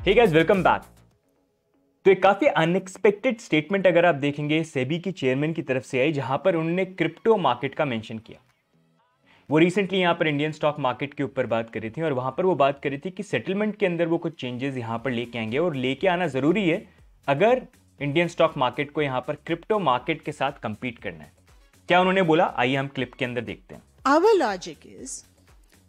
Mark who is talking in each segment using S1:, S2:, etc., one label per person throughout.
S1: Hey guys, welcome back. तो एक काफी अनएक्सपेक्टेड स्टेटमेंट अगर आप देखेंगे सेबी की चेयरमैन की तरफ से आई, जहां पर उन्होंने क्रिप्टो मार्केट का मेंशन किया। वो रिसेंटली यहां पर इंडियन स्टॉक मार्केट के ऊपर बात करी थी और वहां पर वो बात करी थी कि सेटलमेंट के अंदर वो कुछ चेंजेस यहां पर लेके आएंगे और लेके आना जरूरी है अगर इंडियन स्टॉक मार्केट को यहां पर क्रिप्टो मार्केट के साथ कंपीट करना है। क्या उन्होंने बोला, आइए हम क्लिप के अंदर देखते हैं।
S2: Our logic is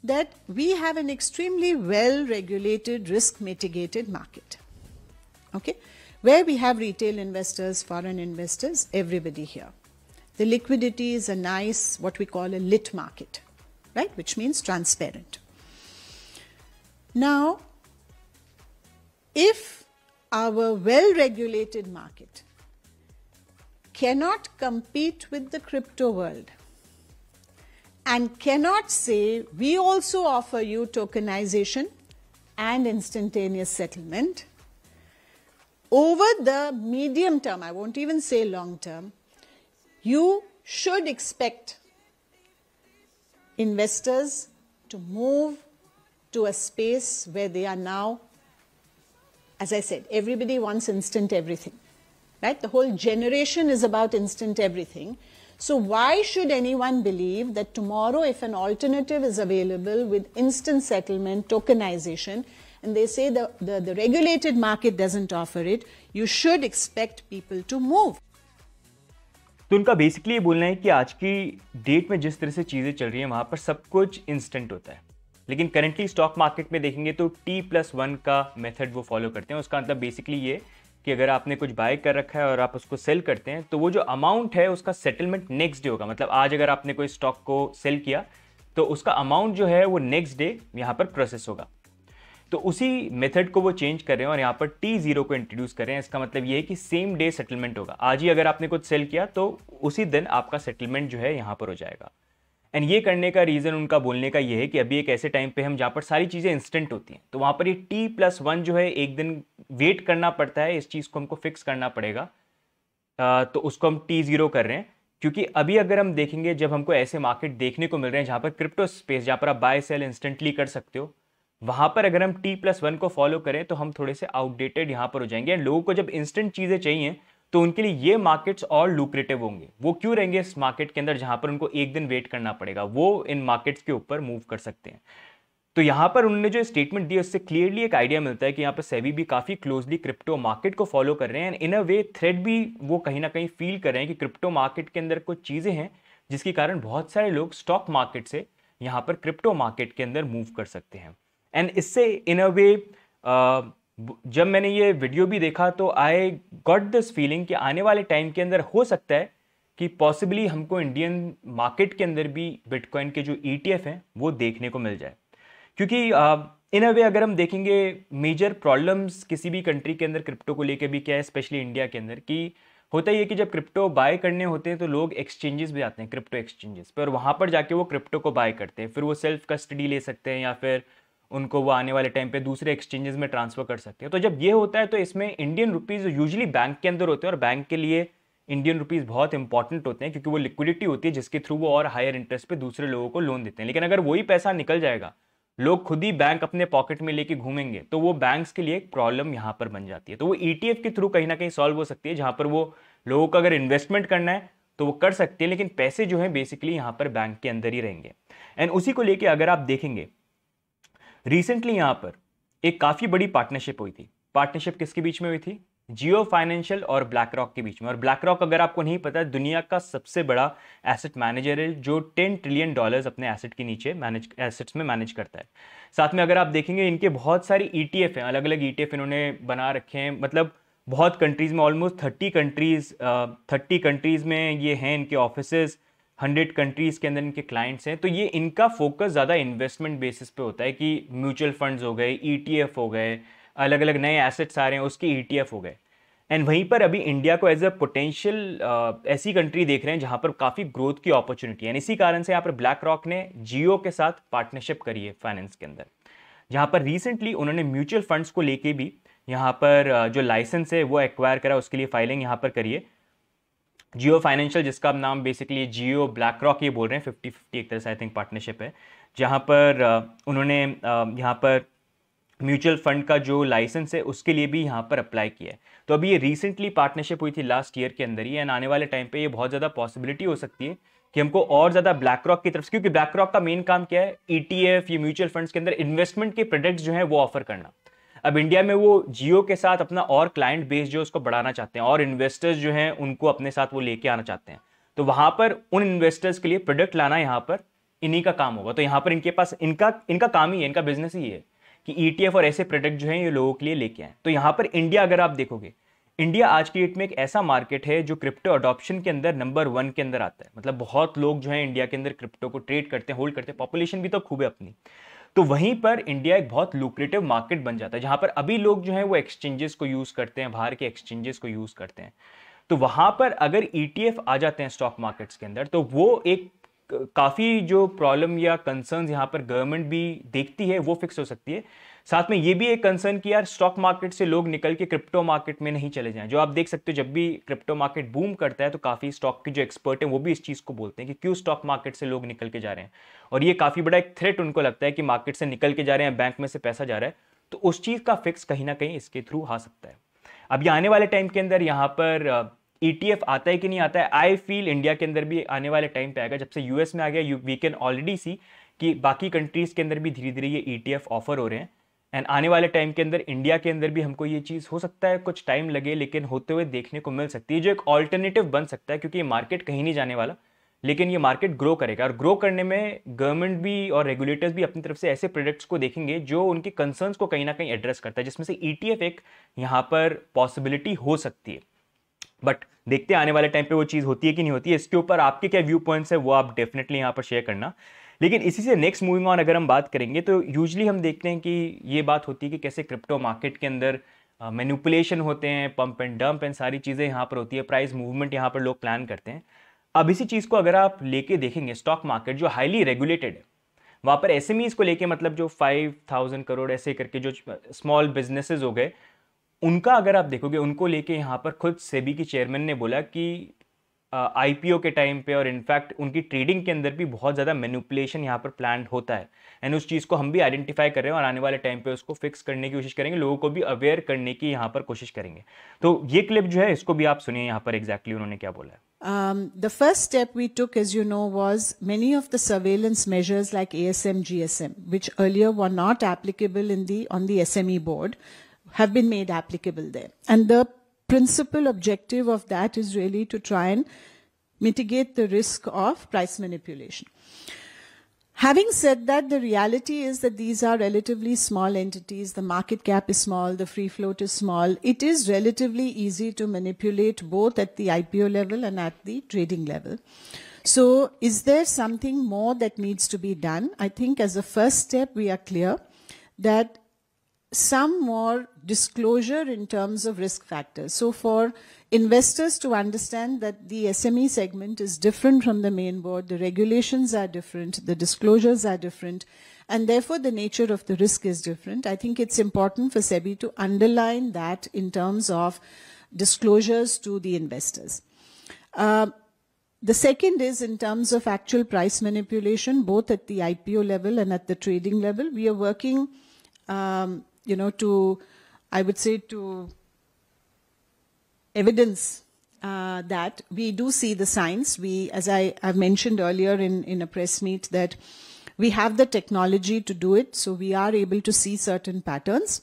S2: that we have an extremely well regulated, risk mitigated market. Okay? Where we have retail investors, foreign investors, everybody here. The liquidity is a nice, what we call a lit market, right? Which means transparent. Now, if our well regulated market cannot compete with the crypto world, and cannot say we also offer you tokenization and instantaneous settlement, over the medium term, I won't even say long term, you should expect investors to move to a space where they are now, as I said, everybody wants instant everything, right? The whole generation is about instant everything. So why should anyone believe that tomorrow, if an alternative is available with instant settlement, tokenization, and they say the regulated market doesn't offer it, you should expect people to move.
S1: तो उनका basically ये बोलना है कि आज की date में जिस तरह से चीज़ें चल रही हैं वहाँ पर सब कुछ इंस्टेंट होता है, लेकिन करेंटली स्टॉक मार्केट में देखेंगे तो T+1 का मेथड वो फॉलो करते हैं। उसका मतलब बेसिकली ये कि अगर आपने कुछ बाय कर रखा है और आप उसको सेल करते हैं तो वो जो अमाउंट है उसका सेटलमेंट नेक्स्ट डे होगा। मतलब आज अगर आपने कोई स्टॉक को सेल किया तो उसका अमाउंट जो है वो नेक्स्ट डे यहाँ पर प्रोसेस होगा। तो उसी मेथड को वो चेंज कर रहे हैं और यहाँ पर T0 को इंट्रोड्यूस कर रहे हैं। इसका मतलब ये है कि सेम डे सेटलमेंट होगा। आज ही अगर आपने कुछ सेल किया तो उसी दिन आपका सेटलमेंट जो है यहाँ पर हो जाएगा। एंड ये करने का रीज़न उनका बोलने का ये है कि अभी एक ऐसे टाइम पे हम जहाँ पर सारी चीज़ें इंस्टेंट होती हैं, तो वहाँ पर ये T+1 जो है एक दिन वेट करना पड़ता है, इस चीज़ को हमको फिक्स करना पड़ेगा। तो उसको हम T0 कर रहे हैं क्योंकि अभी अगर हम देखेंगे जब हमको ऐसे मार्केट देखने को मिल रहे हैं जहाँ पर क्रिप्टो स्पेस, जहाँ पर आप बाय सेल इंस्टेंटली कर सकते हो, वहाँ पर अगर हम T+1 को फॉलो करें तो हम थोड़े से आउटडेटेड यहाँ पर हो जाएंगे। एंड लोगों को जब इंस्टेंट चीज़ें चाहिए तो उनके लिए ये मार्केट्स और लुक्रेटिव होंगे। वो क्यों रहेंगे इस मार्केट के अंदर जहां पर उनको एक दिन वेट करना पड़ेगा, वो इन मार्केट्स के ऊपर मूव कर सकते हैं। तो यहां पर उन्होंने जो स्टेटमेंट दी उससे क्लियरली एक आइडिया मिलता है कि यहाँ पर सेबी भी काफी क्लोजली क्रिप्टो मार्केट को फॉलो कर रहे हैं and in a way thread भी वो कहीं ना कहीं फील कर रहे हैं कि क्रिप्टो मार्केट के अंदर कुछ चीजें हैं जिसके कारण बहुत सारे लोग स्टॉक मार्केट से यहाँ पर क्रिप्टो मार्केट के अंदर मूव कर सकते हैं। एंड इससे इन अ वे जब मैंने ये वीडियो भी देखा तो आई गॉट दिस फीलिंग कि आने वाले टाइम के अंदर हो सकता है कि पॉसिबली हमको इंडियन मार्केट के अंदर भी बिटकॉइन के जो ETF हैं वो देखने को मिल जाए। क्योंकि इन अ वे अगर हम देखेंगे मेजर प्रॉब्लम्स किसी भी कंट्री के अंदर क्रिप्टो को लेके भी क्या है, स्पेशली इंडिया के अंदर, कि होता ही है कि जब क्रिप्टो बाय करने होते हैं तो लोग एक्सचेंजेस भी आते हैं, क्रिप्टो एक्सचेंजेस पर, वहाँ पर जाके वो क्रिप्टो को बाय करते हैं, फिर वो सेल्फ कस्टडी ले सकते हैं या फिर उनको वो आने वाले टाइम पे दूसरे एक्सचेंजेस में ट्रांसफर कर सकते हैं। तो जब ये होता है तो इसमें इंडियन रुपीज़ यूजुअली बैंक के अंदर होते हैं और बैंक के लिए इंडियन रुपीज़ बहुत इंपॉर्टेंट होते हैं क्योंकि वो लिक्विडिटी होती है जिसके थ्रू वो और हायर इंटरेस्ट पे दूसरे लोगों को लोन देते हैं। लेकिन अगर वही पैसा निकल जाएगा, लोग खुद ही बैंक अपने पॉकेट में लेके घूमेंगे, तो वो बैंक्स के लिए एक प्रॉब्लम यहाँ पर बन जाती है। तो वो ETF के थ्रू कहीं ना कहीं सॉल्व हो सकती है, जहाँ पर वो लोगों को अगर इन्वेस्टमेंट करना है तो वो कर सकते हैं, लेकिन पैसे जो है बेसिकली यहाँ पर बैंक के अंदर ही रहेंगे। एंड उसी को लेके अगर आप देखेंगे रिसेंटली यहाँ पर एक काफी बड़ी पार्टनरशिप हुई थी। पार्टनरशिप किसके बीच में हुई थी? जियो फाइनेंशियल और ब्लैक रॉक के बीच में। और ब्लैक रॉक अगर आपको नहीं पता, दुनिया का सबसे बड़ा एसेट मैनेजर है जो $10 ट्रिलियन अपने एसेट के नीचे एसेट्स में मैनेज करता है। साथ में अगर आप देखेंगे इनके बहुत सारी ETF हैं, अलग अलग ETF इन्होंने बना रखे हैं, मतलब बहुत कंट्रीज में, ऑलमोस्ट 30 कंट्रीज में ये हैं इनके ऑफिसेज, 100 कंट्रीज के अंदर इनके क्लाइंट्स हैं। तो ये इनका फोकस ज़्यादा इन्वेस्टमेंट बेसिस पे होता है कि म्यूचुअल फंड्स हो गए, ETF हो गए, अलग अलग नए एसेट्स आ रहे हैं उसके ETF हो गए। एंड वहीं पर अभी इंडिया को एज अ पोटेंशियल ऐसी कंट्री देख रहे हैं जहाँ पर काफ़ी ग्रोथ की अपॉर्चुनिटी है। इसी कारण से यहाँ पर ब्लैक रॉक ने जियो के साथ पार्टनरशिप करी है फाइनेंस के अंदर, जहाँ पर रिसेंटली उन्होंने म्यूचुअल फंड्स को लेके भी यहाँ पर जो लाइसेंस है वो एक्वायर करा, उसके लिए फाइलिंग यहाँ पर करिए। जियो फाइनेंशियल, जिसका नाम बेसिकली जियो ब्लैक रॉक ये बोल रहे हैं, 50-50 एक तरह से आई थिंक पार्टनरशिप है, जहाँ पर उन्होंने यहाँ पर म्यूचुअल फंड का जो लाइसेंस है उसके लिए भी यहाँ पर अप्लाई किया है। तो अभी ये रिसेंटली पार्टनरशिप हुई थी लास्ट ईयर के अंदर ही, एंड आने वाले टाइम पे ये बहुत ज़्यादा पॉसिबिलिटी हो सकती है कि हमको और ज़्यादा ब्लैक रॉक की तरफ से, क्योंकि ब्लैक रॉक का मेन काम क्या है, ETF या म्यूचुअल फंड्स के अंदर इन्वेस्टमेंट के प्रोडक्ट्स जो है वो ऑफर करना। अब इंडिया में वो जियो के साथ अपना और क्लाइंट बेस जो उसको बढ़ाना चाहते हैं, और इन्वेस्टर्स जो हैं उनको अपने साथ वो लेके आना चाहते हैं। तो वहां पर उन इन्वेस्टर्स के लिए प्रोडक्ट लाना यहाँ पर इन्हीं का काम होगा। तो यहाँ पर इनके पास इनका इनका काम ही है, इनका बिजनेस ही है कि ETF और ऐसे प्रोडक्ट जो हैं ये लोगों के लिए लेके आए। तो यहाँ पर इंडिया अगर आप देखोगे, इंडिया आज की डेट में एक ऐसा मार्केट है जो क्रिप्टो अडॉप्शन के अंदर नंबर 1 के अंदर आता है। मतलब बहुत लोग जो हैं इंडिया के अंदर क्रिप्टो को ट्रेड करते हैं, होल्ड करते हैं, पॉपुलेशन भी तो खूब है अपनी। तो वहीं पर इंडिया एक बहुत लुक्रेटिव मार्केट बन जाता है, जहां पर अभी लोग जो हैं वो एक्सचेंजेस को यूज करते हैं, बाहर के एक्सचेंजेस को यूज करते हैं। तो वहां पर अगर ETF आ जाते हैं स्टॉक मार्केट्स के अंदर, तो वो एक काफी जो प्रॉब्लम या कंसर्न्स यहाँ पर गवर्नमेंट भी देखती है वो फिक्स हो सकती है। साथ में ये भी एक कंसर्न कि यार स्टॉक मार्केट से लोग निकल के क्रिप्टो मार्केट में नहीं चले जाएं। जो आप देख सकते हो, जब भी क्रिप्टो मार्केट बूम करता है तो काफी स्टॉक के जो एक्सपर्ट हैं वो भी इस चीज को बोलते हैं कि क्यों स्टॉक मार्केट से लोग निकल के जा रहे हैं, और ये काफी बड़ा एक थ्रेट उनको लगता है कि मार्केट से निकल के जा रहे हैं, बैंक में से पैसा जा रहा है। तो उस चीज का फिक्स कहीं ना कहीं इसके थ्रू आ सकता है। अब ये आने वाले टाइम के अंदर यहाँ पर ETF आता है कि नहीं आता है, आई फील इंडिया के अंदर भी आने वाले टाइम पे आएगा। जब से US में आ गया, वी कैन ऑलरेडी सी कि बाकी कंट्रीज के अंदर भी धीरे धीरे ये ETF ऑफर हो रहे हैं। एंड आने वाले टाइम के अंदर इंडिया के अंदर भी हमको ये चीज़ हो सकता है कुछ टाइम लगे, लेकिन होते हुए देखने को मिल सकती है, जो एक ऑल्टरनेटिव बन सकता है। क्योंकि ये मार्केट कहीं नहीं जाने वाला, लेकिन ये मार्केट ग्रो करेगा, और ग्रो करने में गवर्नमेंट भी और रेगुलेटर्स भी अपनी तरफ से ऐसे प्रोडक्ट्स को देखेंगे जो उनके कंसर्न्स को कहीं ना कहीं एड्रेस करता है, जिसमें से ETF एक यहाँ पर पॉसिबिलिटी हो सकती है। बट देखते हैं आने वाले टाइम पे वो चीज़ होती है कि नहीं होती है। इसके ऊपर आपके क्या व्यू पॉइंट्स है वो आप डेफिनेटली यहाँ पर शेयर करना। लेकिन इसी से नेक्स्ट मूविंग ऑन अगर हम बात करेंगे, तो यूजुअली हम देखते हैं कि ये बात होती है कि कैसे क्रिप्टो मार्केट के अंदर मैनिपुलेशन होते हैं, पंप एंड डंप एंड सारी चीज़ें यहाँ पर होती है, प्राइस मूवमेंट यहाँ पर लोग प्लान करते हैं। अब इसी चीज़ को अगर आप लेके देखेंगे, स्टॉक मार्केट जो हाईली रेगुलेटेड है, वहाँ पर SMEs को लेके, मतलब जो 5,000 करोड़ ऐसे करके जो स्मॉल बिजनेसेस हो गए, उनका अगर आप देखोगे, उनको लेके यहाँ पर खुद सेबी की चेयरमैन ने बोला कि IPO के टाइम पे और इनफैक्ट उनकी ट्रेडिंग के अंदर भी बहुत ज़्यादा मैनिपुलेशन यहाँ पर प्लान होता है। एंड उस चीज़ को हम भी आइडेंटिफाई कर रहे हैं और आने वाले टाइम पे उसको फिक्स करने की कोशिश करेंगे, लोगों को भी अवेयर करने की यहाँ पर कोशिश करेंगे। तो ये क्लिप जो है इसको भी आप सुनिए, यहाँ पर एग्जैक्टली उन्होंने क्या बोला है।
S2: The first step we took, as you know, was many of the surveillance measures like ASM, GSM, which earlier were not applicable on the SME board, have been made applicable there. And the principal objective of that is really to try and mitigate the risk of price manipulation. Having said that, the reality is that these are relatively small entities. The market cap is small, the free float is small. It is relatively easy to manipulate both at the IPO level and at the trading level. So is there something more that needs to be done? I think as a first step, we are clear that some more disclosure in terms of risk factors. So for investors to understand that the SME segment is different from the main board, the regulations are different, the disclosures are different, and therefore the nature of the risk is different. I think it's important for SEBI to underline that in terms of disclosures to the investors. The second is in terms of actual price manipulation, both at the IPO level and at the trading level. We are working I would say to evidence that we do see the signs. As I've mentioned earlier in a press meet, that we have the technology to do it, so we are able to see certain patterns.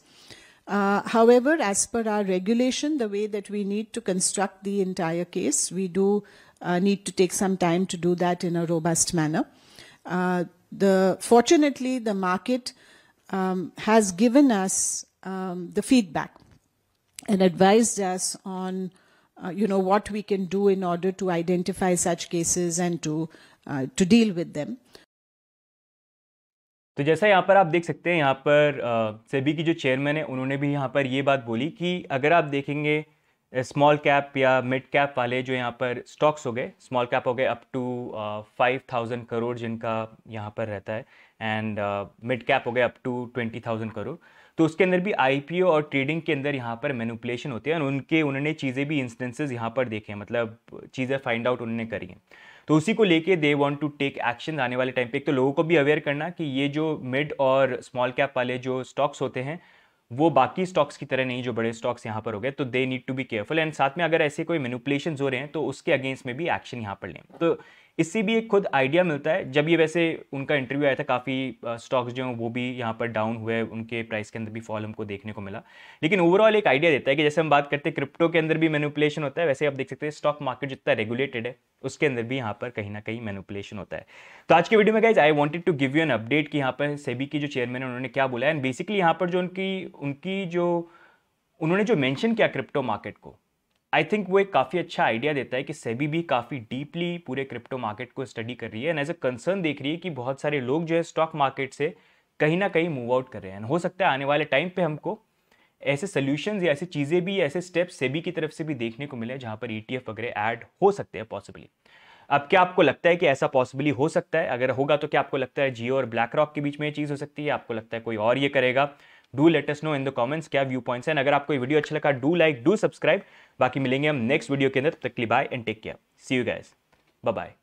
S2: However, as per our regulation, the way that we need to construct the entire case, we do need to take some time to do that in a robust manner. Fortunately, the market has given us the feedback and advised us on, what we can do in order to identify such cases and to deal with them.
S1: तो जैसा यहाँ पर आप देख सकते हैं, यहाँ पर सेबी की जो चेयरमैन है उन्होंने भी यहाँ पर ये बात बोली कि अगर आप देखेंगे स्मॉल कैप या मिड कैप वाले जो यहाँ पर स्टॉक्स हो गए, स्मॉल कैप हो गए अप टू 5,000 करोड़ जिनका यहाँ पर रहता है, एंड मिड कैप हो गए अप टू 20,000 करोड़, तो उसके अंदर भी आईपीओ और ट्रेडिंग के अंदर यहाँ पर मैनिपुलेशन होती है, और उन्होंने चीज़ें भी इंस्टेंसेस यहाँ पर देखे हैं, मतलब चीज़ें फाइंड आउट उन्होंने करी हैं। तो उसी को लेके they want to take action आने वाले टाइम पे। एक तो लोगों को भी अवेयर करना कि ये जो मिड और स्मॉल कैप वाले जो स्टॉक्स होते हैं वो बाकी स्टॉक्स की तरह नहीं जो बड़े स्टॉक्स यहाँ पर हो गए, तो they need to be careful, and साथ में अगर ऐसे कोई मैनिपुलेशंस हो रहे हैं तो उसके अगेंस्ट में भी एक्शन यहाँ पर लें। तो इससे भी एक खुद आइडिया मिलता है। जब ये वैसे उनका इंटरव्यू आया था, काफ़ी स्टॉक्स जो हैं वो भी यहाँ पर डाउन हुए, उनके प्राइस के अंदर भी फॉल हमको देखने को मिला, लेकिन ओवरऑल एक आइडिया देता है कि जैसे हम बात करते हैं क्रिप्टो के अंदर भी मैनिपुलेशन होता है, वैसे आप देख सकते हैं स्टॉक मार्केट जितना रेगुलेटेड है उसके अंदर भी यहाँ पर कहीं ना कहीं मैनिपुलेशन होता है। तो आज के वीडियो में guys I wanted to give you an update कि यहाँ पर सेबी की जो चेयरमैन है उन्होंने क्या बोला है, एंड बेसिकली यहाँ पर जो उन्होंने जो मेंशन किया क्रिप्टो मार्केट को, आई थिंक वो एक काफ़ी अच्छा आइडिया देता है कि सेबी भी काफ़ी डीपली पूरे क्रिप्टो मार्केट को स्टडी कर रही है, एंड एज अ कंसर्न देख रही है कि बहुत सारे लोग जो है स्टॉक मार्केट से कहीं ना कहीं मूव आउट कर रहे हैं। हो सकता है आने वाले टाइम पे हमको ऐसे सोल्यूशंस या ऐसी चीज़ें भी, ऐसे स्टेप्स सेबी की तरफ से भी देखने को मिले जहाँ पर ETF वगैरह ऐड हो सकते हैं पॉसिबली। अब क्या आपको लगता है कि ऐसा पॉसिबली हो सकता है? अगर होगा तो क्या आपको लगता है जियो और ब्लैक रॉक के बीच में ये चीज़ हो सकती है? आपको लगता है कोई और ये करेगा? Do let us know in the comments क्या व्यू पॉइंट्स हैं। अगर आपको ये वीडियो अच्छा लगा डू लाइक, डू सब्सक्राइब। बाकी मिलेंगे हम नेक्स्ट वीडियो के अंदर, तब तक के लिए bye and take care. See you guys, bye bye.